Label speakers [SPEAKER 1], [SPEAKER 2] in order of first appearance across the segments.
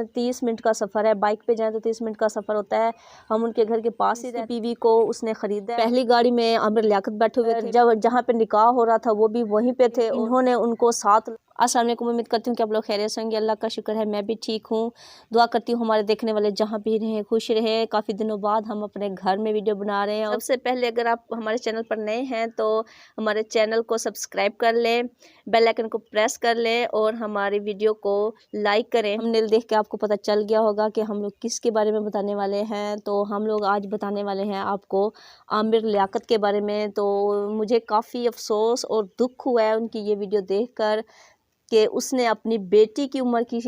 [SPEAKER 1] 30 minute का सफ़र है, bike पे जाएँ तो 30 मिनट का सफ़र होता है। हम उनके घर के पास ही बीवी को उसने ख़रीदा। पहली गाड़ी में आमिर लियाकत बैठे हुए थे, जब जहाँ पे निकाह हो रहा था वो भी वहीं पे थे। उन्होंने उनको साथ। अस्सलाम वालेकुम, उम्मीद करती हूँ कि आप लोग खैरियत से होंगे। अल्लाह का शुक्र है मैं भी ठीक हूँ। दुआ करती हूँ हमारे देखने वाले जहाँ भी रहें खुश रहें। काफ़ी दिनों बाद हम अपने घर में वीडियो बना रहे हैं। सबसे पहले अगर आप हमारे चैनल पर नए हैं तो हमारे चैनल को सब्सक्राइब कर लें, बेल आइकन को प्रेस कर लें और हमारी वीडियो को लाइक करें। हमने देख के आपको पता चल गया होगा कि हम लोग किसके बारे में बताने वाले हैं। तो हम लोग आज बताने वाले हैं आपको आमिर लियाकत के बारे में। तो मुझे काफ़ी अफसोस और दुख हुआ है उनकी ये वीडियो देख कर कि उसने अपनी बेटी की उम्र की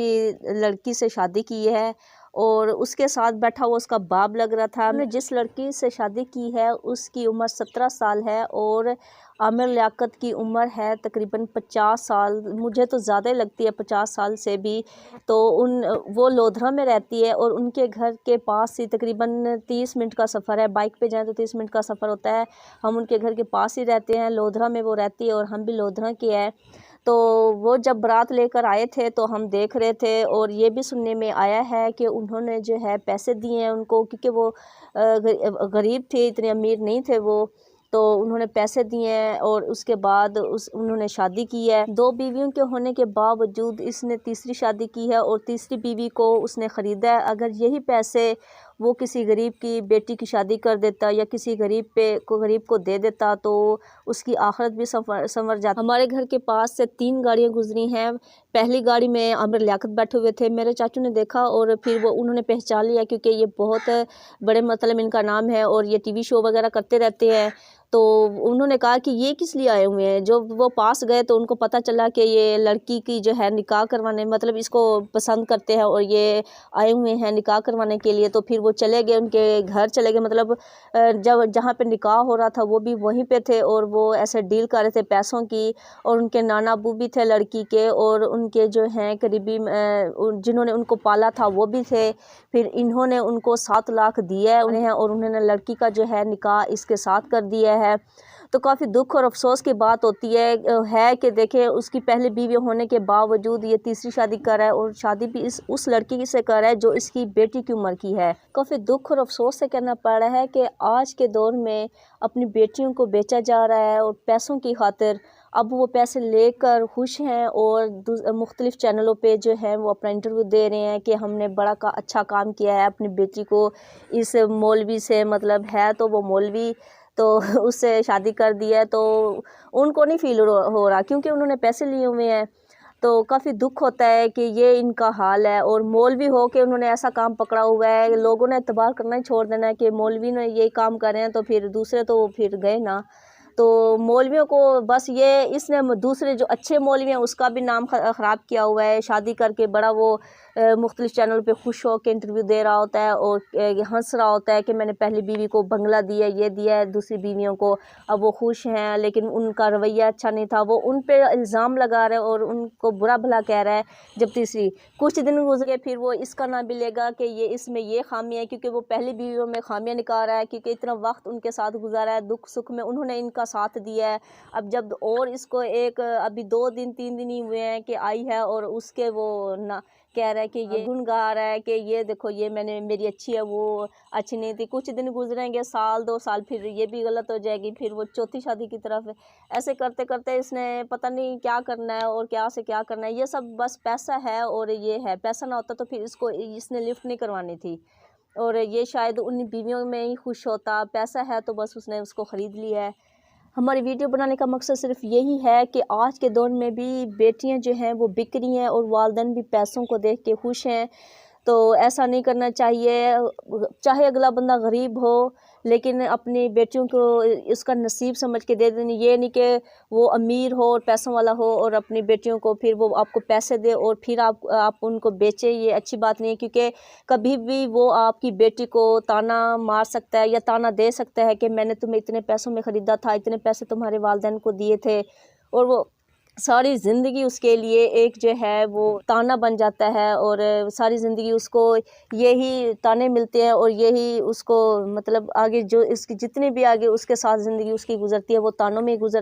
[SPEAKER 1] लड़की से शादी की है और उसके साथ बैठा हुआ उसका बाप लग रहा था। हमने जिस लड़की से शादी की है उसकी उम्र 17 साल है और आमिर लियाकत की उम्र है तकरीबन 50 साल, मुझे तो ज़्यादा ही लगती है 50 साल से भी। तो वो लोधरा में रहती है और उनके घर के पास ही तकरीबन 30 मिनट का सफ़र है, बाइक पे जाएँ तो 30 मिनट का सफ़र होता है। हम उनके घर के पास ही रहते हैं, लोधरा में वो रहती है और हम भी लोधरा के हैं। तो वो जब बारात लेकर आए थे तो हम देख रहे थे और ये भी सुनने में आया है कि उन्होंने जो है पैसे दिए हैं उनको, क्योंकि वो गरीब थे, इतने अमीर नहीं थे वो। तो उन्होंने पैसे दिए हैं और उसके बाद उन्होंने शादी की है। 2 बीवियों के होने के बावजूद इसने तीसरी शादी की है और तीसरी बीवी को उसने ख़रीदा है। अगर यही पैसे वो किसी गरीब की बेटी की शादी कर देता या किसी गरीब को दे देता तो उसकी आखिरत भी संवर जाती। हमारे घर के पास से 3 गाड़ियाँ गुजरी हैं। पहली गाड़ी में आमिर लियाकत बैठे हुए थे, मेरे चाचू ने देखा और फिर उन्होंने पहचान लिया क्योंकि ये बहुत बड़े मतलब इनका नाम है और ये टीवी शो वगैरह करते रहते हैं। तो उन्होंने कहा कि ये किस लिए आए हुए हैं। जो वो पास गए तो उनको पता चला कि ये लड़की की जो है निकाह करवाने, मतलब इसको पसंद करते हैं और ये आए हुए हैं निकाह करवाने के लिए। तो फिर वो चले गए, उनके घर चले गए, मतलब जब जहाँ पे निकाह हो रहा था वो भी वहीं पे थे और वो ऐसे डील कर रहे थे पैसों की। और उनके नाना अबू भी थे लड़की के और उनके जो हैं करीबी जिन्होंने उनको पाला था वो भी थे। फिर इन्होंने उनको 7 लाख दिए हैं और उन्होंने लड़की का जो है निकाह इसके साथ कर दिया है। तो काफ़ी दुख और अफसोस की बात होती है कि देखें उसकी पहले बीवी होने के बावजूद ये तीसरी शादी कर रहा है और शादी भी उस लड़की से कर रहा है जो इसकी बेटी की उम्र की है। काफ़ी दुख और अफसोस से कहना पड़ रहा है कि आज के दौर में अपनी बेटियों को बेचा जा रहा है और पैसों की खातिर। अब वो पैसे लेकर खुश हैं और मुख्तलिफ़ चैनलों पे जो है वो अपना इंटरव्यू दे रहे हैं कि हमने बड़ा अच्छा काम किया है अपनी बेटी को इस मौलवी से, मतलब है तो वो मौलवी, तो उससे शादी कर दी है। तो उनको नहीं फील हो रहा क्योंकि उन्होंने पैसे लिए हुए हैं। तो काफ़ी दुख होता है कि ये इनका हाल है और मौलवी हो के उन्होंने ऐसा काम पकड़ा हुआ है। लोगों ने एतबार करना ही छोड़ देना है कि मौलवी ने ये काम कर रहे हैं तो फिर दूसरे तो फिर गए ना। तो मौलवियों को बस ये इसने दूसरे जो अच्छे मौलवी हैं उसका भी नाम ख़राब किया हुआ है। शादी करके बड़ा वो मुख्तलिफ़ चैनल पे खुश हो के इंटरव्यू दे रहा होता है और हंस रहा होता है कि मैंने पहली बीवी को बंगला दिया, ये दिया है दूसरी बीवियों को, अब वो खुश हैं। लेकिन उनका रवैया अच्छा नहीं था, वो उन पे इल्ज़ाम लगा रहे और उनको बुरा भला कह रहा है। जब तीसरी कुछ दिन गुजरे फिर वो इसका नाम भी लेगा कि ये इसमें ये खामी है क्योंकि वो पहली बीवियों में खामियां निकाल रहा है, क्योंकि इतना वक्त उनके साथ गुजारा है, दुख सुख में उन्होंने इनका साथ दिया है। अब जब और इसको अभी 2 दिन 3 दिन ही हुए हैं कि आई है और उसके वो ना कह रहा है कि ये गुण गा रहा है कि ये देखो ये मेरी अच्छी है, वो अच्छी नहीं थी। कुछ दिन गुजरेंगे, साल 2 साल, फिर ये भी गलत हो जाएगी, फिर वो चौथी शादी की तरफ। ऐसे करते करते इसने पता नहीं क्या करना है और क्या से क्या करना है। ये सब बस पैसा है और ये है, पैसा ना होता तो फिर इसने लिफ्ट नहीं करवानी थी और ये शायद उन बीवियों में ही खुश होता। पैसा है तो बस उसने उसको ख़रीद लिया है। हमारी वीडियो बनाने का मकसद सिर्फ यही है कि आज के दौर में भी बेटियां जो हैं वो बिक रही हैं और वालिदैन भी पैसों को देख के खुश हैं। तो ऐसा नहीं करना चाहिए, चाहे अगला बंदा गरीब हो लेकिन अपनी बेटियों को इसका नसीब समझ के दे देनी। ये नहीं कि वो अमीर हो और पैसों वाला हो और अपनी बेटियों को फिर वो आपको पैसे दे और फिर आप उनको बेचें, ये अच्छी बात नहीं है। क्योंकि कभी भी वो आपकी बेटी को ताना मार सकता है या ताना दे सकता है कि मैंने तुम्हें इतने पैसों में ख़रीदा था, इतने पैसे तुम्हारे वालिदैन को दिए थे, और वो सारी ज़िंदगी उसके लिए एक जो है वो ताना बन जाता है और सारी ज़िंदगी उसको यही ताने मिलते हैं और यही उसको मतलब आगे जो इसकी जितनी भी आगे उसके साथ ज़िंदगी उसकी गुज़रती है वो तानों में गुज़र